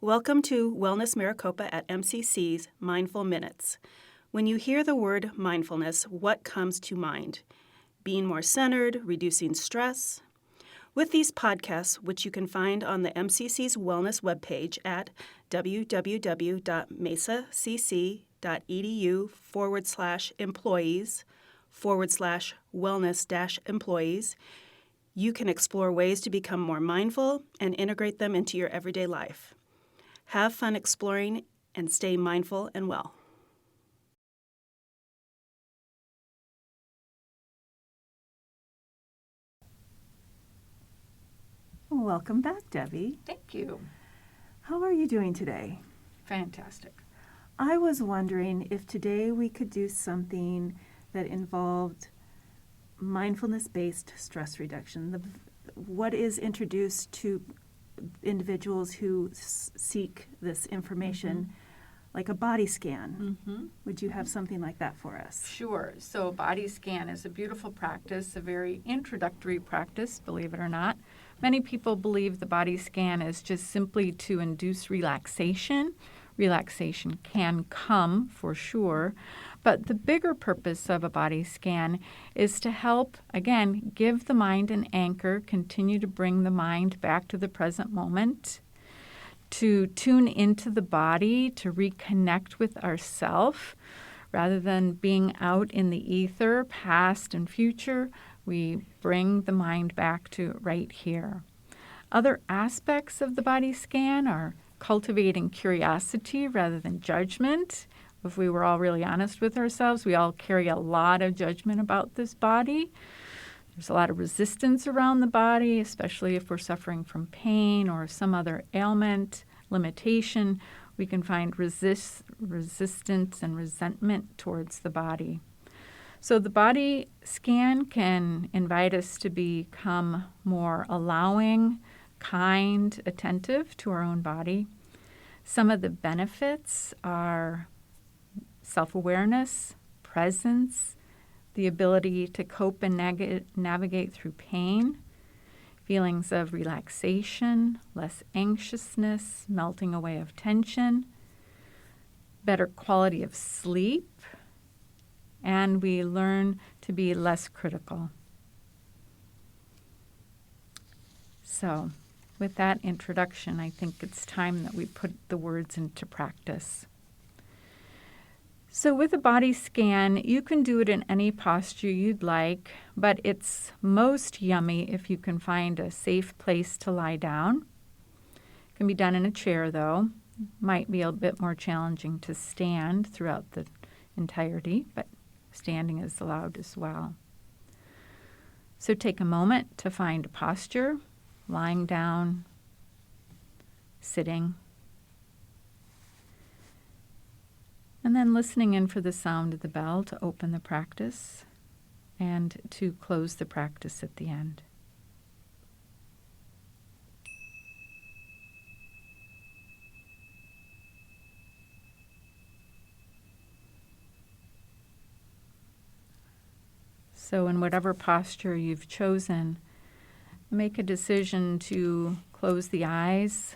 Welcome to Wellness Maricopa at MCC's Mindful Minutes. When you hear the word mindfulness, what comes to mind? Being more centered, reducing stress? With these podcasts, which you can find on the MCC's wellness webpage at www.mesacc.edu/employees/wellness-employees, you can explore ways to become more mindful and integrate them into your everyday life. Have fun exploring and stay mindful and well. Welcome back, Debbie. Thank you. How are you doing today? Fantastic. I was wondering if today we could do something that involved mindfulness-based stress reduction. What is introduced to individuals who seek this information, like a body scan. Would you have something like that for us? Sure. So body scan is a beautiful practice, a very introductory practice, believe it or not. Many people believe the body scan is just simply to induce relaxation. Relaxation can come for sure, but the bigger purpose of a body scan is to help, again, give the mind an anchor, continue to bring the mind back to the present moment, to tune into the body, to reconnect with ourself. Rather than being out in the ether, past and future, we bring the mind back to right here. Other aspects of the body scan are cultivating curiosity rather than judgment. If we were all really honest with ourselves, we all carry a lot of judgment about this body. There's a lot of resistance around the body, especially if we're suffering from pain or some other ailment, limitation. We can find resistance and resentment towards the body. So the body scan can invite us to become more allowing, kind, attentive to our own body. Some of the benefits are self-awareness, presence, the ability to cope and navigate through pain, feelings of relaxation, less anxiousness, melting away of tension, better quality of sleep, and we learn to be less critical. So, with that introduction, I think it's time that we put the words into practice. So with a body scan, you can do it in any posture you'd like, but it's most yummy if you can find a safe place to lie down. It can be done in a chair, though. Might be a bit more challenging to stand throughout the entirety, but standing is allowed as well. So take a moment to find a posture, lying down, sitting, and then listening in for the sound of the bell to open the practice and to close the practice at the end. So in whatever posture you've chosen, make a decision to close the eyes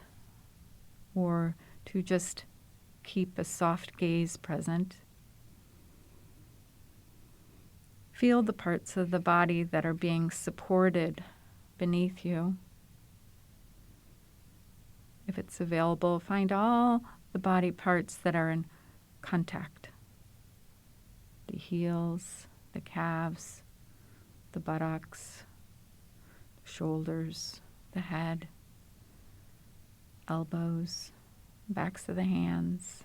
or to just keep a soft gaze present. Feel the parts of the body that are being supported beneath you. If it's available, find all the body parts that are in contact. The heels, the calves, the buttocks, shoulders, the head, elbows, backs of the hands.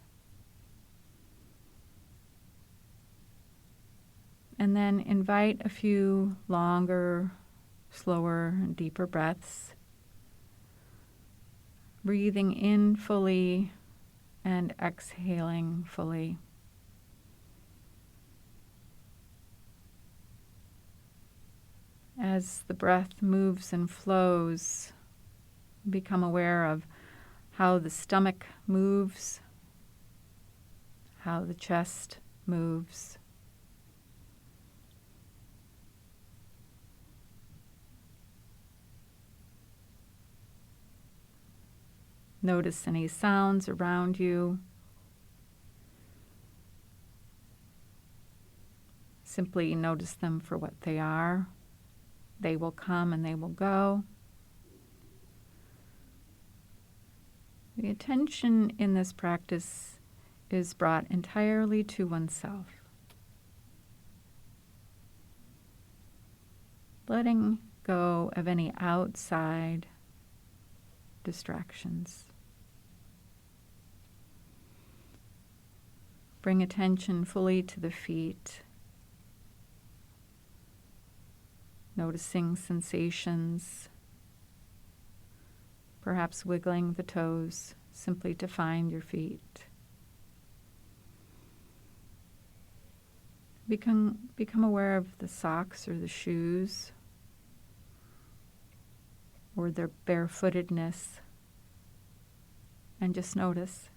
And then invite a few longer, slower, and deeper breaths. Breathing in fully and exhaling fully. As the breath moves and flows, become aware of how the stomach moves, how the chest moves. Notice any sounds around you. Simply notice them for what they are. They will come and they will go. The attention in this practice is brought entirely to oneself. Letting go of any outside distractions. Bring attention fully to the feet, noticing sensations, perhaps wiggling the toes simply to find your feet. Become aware of the socks or the shoes or their barefootedness, and just notice.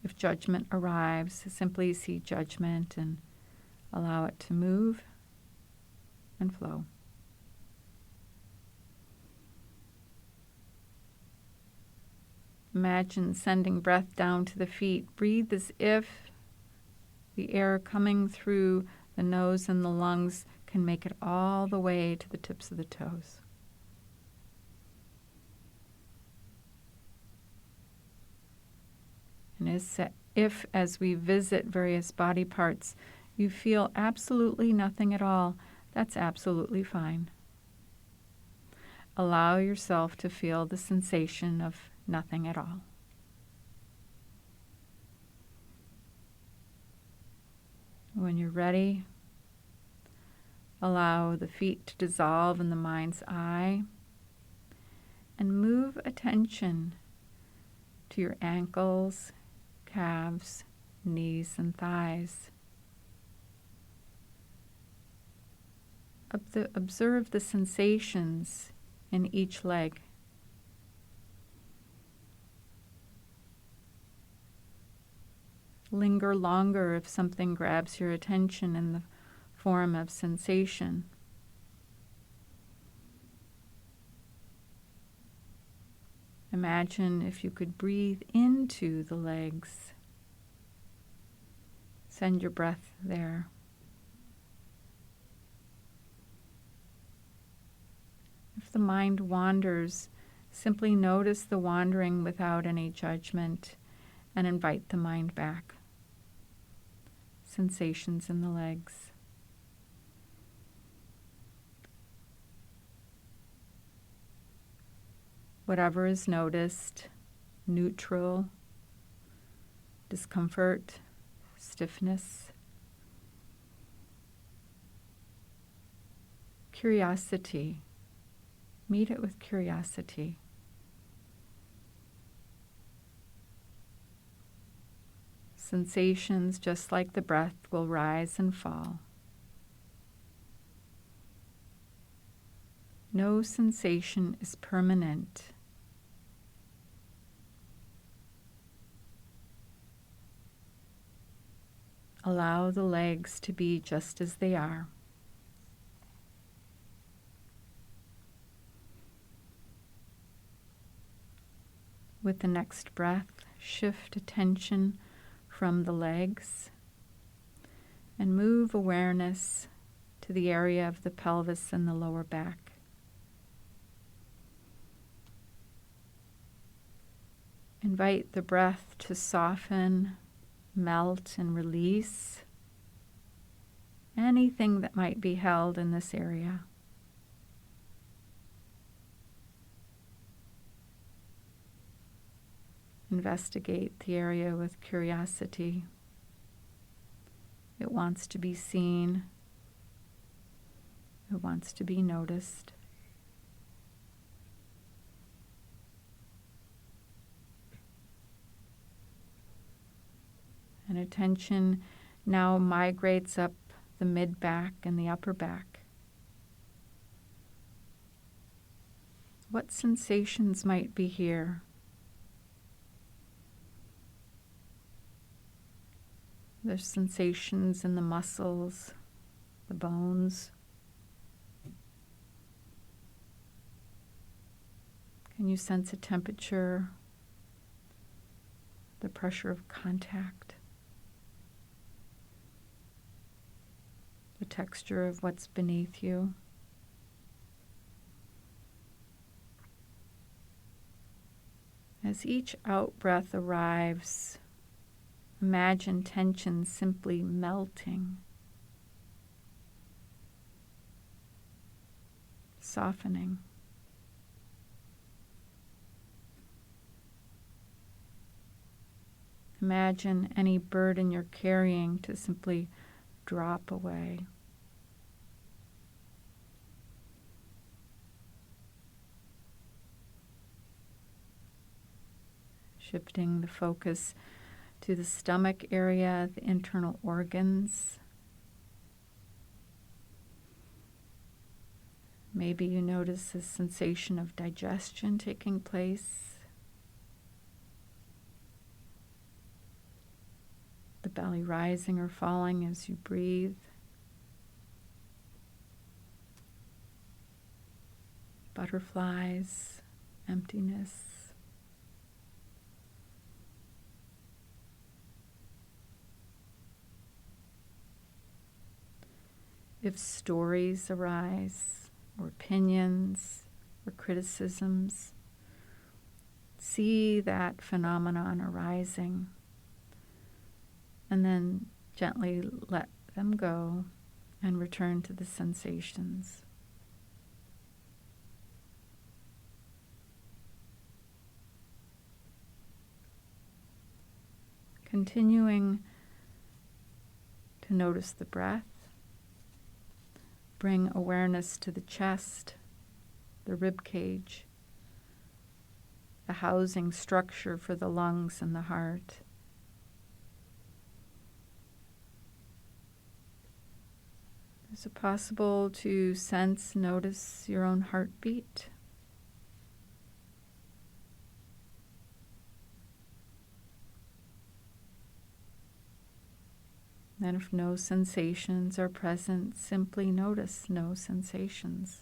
If judgment arrives, simply see judgment and allow it to move and flow. Imagine sending breath down to the feet. Breathe as if the air coming through the nose and the lungs can make it all the way to the tips of the toes. And if, as we visit various body parts, you feel absolutely nothing at all, that's absolutely fine. Allow yourself to feel the sensation of nothing at all. When you're ready, allow the feet to dissolve in the mind's eye and move attention to your ankles, calves, knees, and thighs. Observe the sensations in each leg. Linger longer if something grabs your attention in the form of sensation. Imagine if you could breathe into the legs. Send your breath there. If the mind wanders, simply notice the wandering without any judgment and invite the mind back. Sensations in the legs. Whatever is noticed, neutral, discomfort, stiffness, curiosity. Meet it with curiosity. Sensations, just like the breath, will rise and fall. No sensation is permanent. Allow the legs to be just as they are. With the next breath, shift attention from the legs and move awareness to the area of the pelvis and the lower back. Invite the breath to soften, melt, and release anything that might be held in this area. Investigate the area with curiosity. It wants to be seen. It wants to be noticed. And attention now migrates up the mid-back and the upper back. What sensations might be here? There's sensations in the muscles, the bones. you sense a temperature, the pressure of contact, the texture of what's beneath you? As each out-breath arrives, imagine tension simply melting, softening. Imagine any burden you're carrying to simply drop away. Shifting the focus to the stomach area, the internal organs. Maybe you notice a sensation of digestion taking place. The belly rising or falling as you breathe. Butterflies, emptiness. If stories arise, or opinions, or criticisms, see that phenomenon arising, and then gently let them go and return to the sensations. Continuing to notice the breath. Bring awareness to the chest, the rib cage, the housing structure for the lungs and the heart. Is it possible to sense, notice your own heartbeat? And if no sensations are present, simply notice no sensations.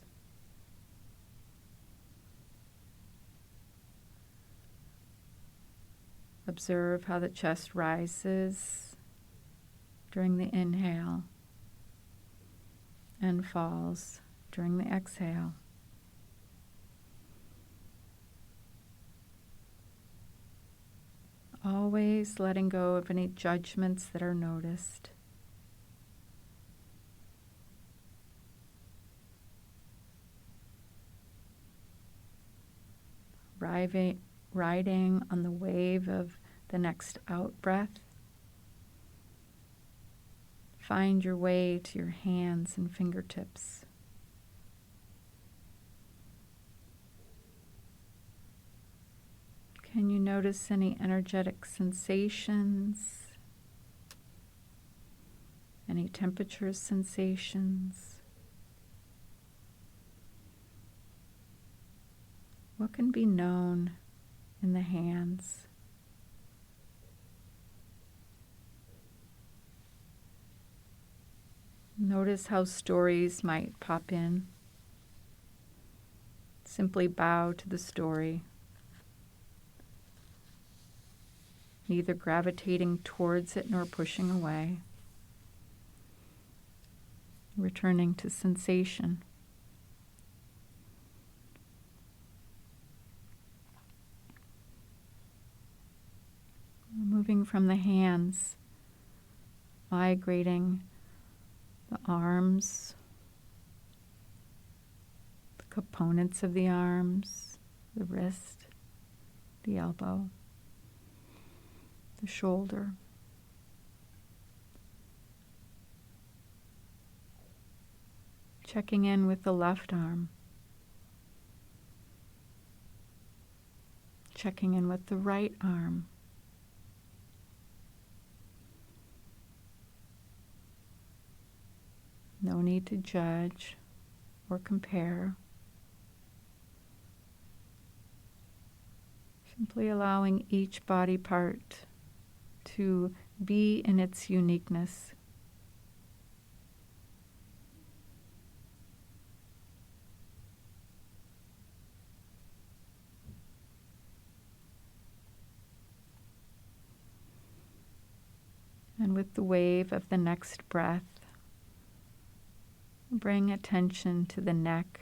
Observe how the chest rises during the inhale and falls during the exhale. Always letting go of any judgments that are noticed. Riding on the wave of the next out-breath. Find your way to your hands and fingertips. Can you notice any energetic sensations? Any temperature sensations? What can be known in the hands? Notice how stories might pop in. Simply bow to the story, neither gravitating towards it nor pushing away. Returning to sensation. Moving from the hands, migrating the arms, the components of the arms, the wrist, the elbow, the shoulder. Checking in with the left arm. Checking in with the right arm. No need to judge or compare. Simply allowing each body part to be in its uniqueness. with the wave of the next breath, bring attention to the neck,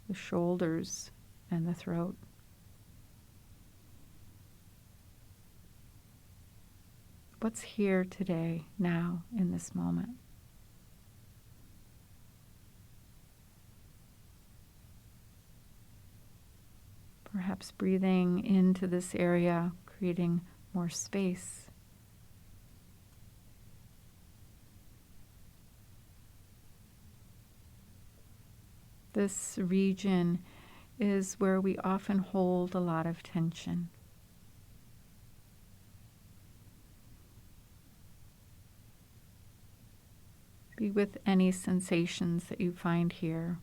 the shoulders, and the throat. What's here today, now, in this moment? Perhaps breathing into this area, creating more space. This region is where we often hold a lot of tension. Be with any sensations that you find here.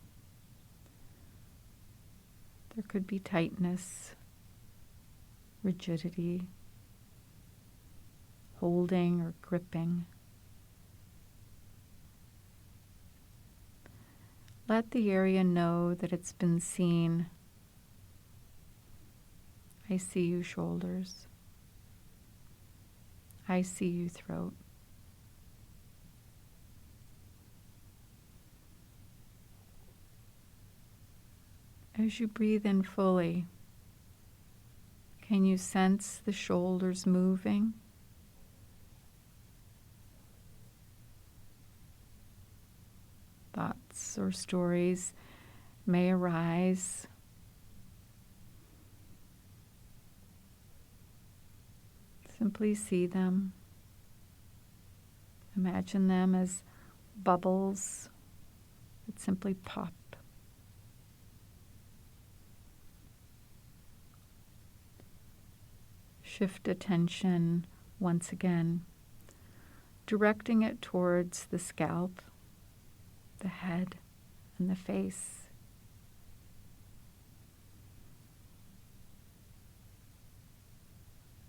There could be tightness, rigidity, holding or gripping. Let the area know that it's been seen. I see you, shoulders. I see you, throat. As you breathe in fully, can you sense the shoulders moving? Thoughts or stories may arise. Simply see them. Imagine them as bubbles that simply pop. Shift attention once again, directing it towards the scalp, the head, and the face.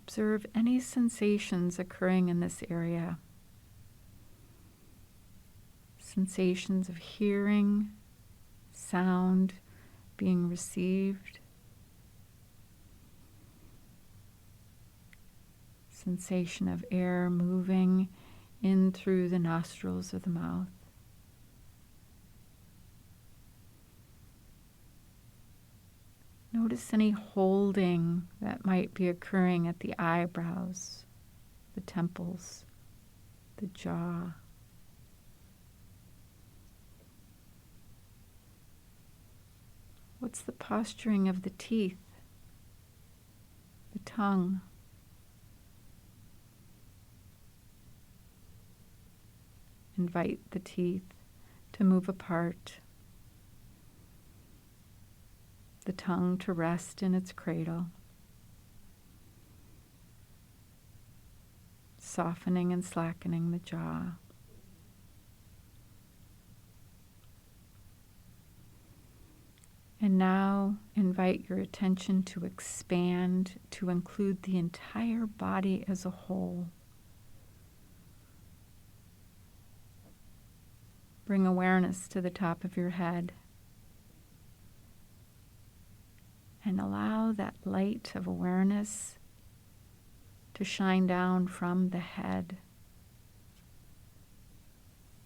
Observe any sensations occurring in this area. Sensations of hearing, sound being received, sensation of air moving in through the nostrils or the mouth. Notice any holding that might be occurring at the eyebrows, the temples, the jaw. What's the posturing of the teeth, the tongue? Invite the teeth to move apart, the tongue to rest in its cradle, softening and slackening the jaw. And now invite your attention to expand, to include the entire body as a whole. Bring awareness to the top of your head and allow that light of awareness to shine down from the head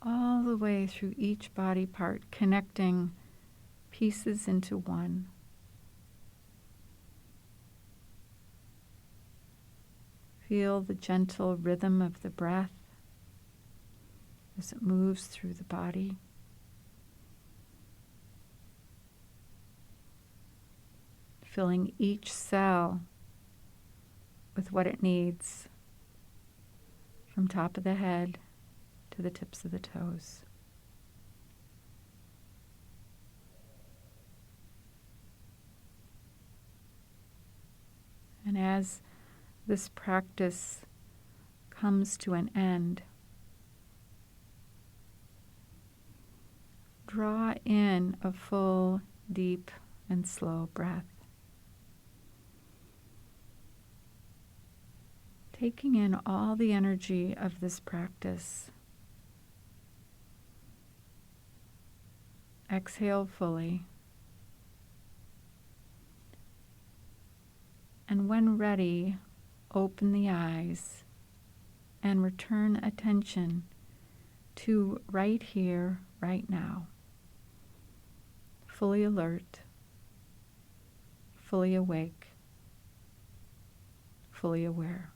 all the way through each body part, connecting pieces into one. Feel the gentle rhythm of the breath as it moves through the body. Filling each cell with what it needs, from top of the head to the tips of the toes. And as this practice comes to an end, draw in a full, deep, and slow breath. Taking in all the energy of this practice. Exhale fully. And when ready, open the eyes and return attention to right here, right now. Fully alert, fully awake, fully aware.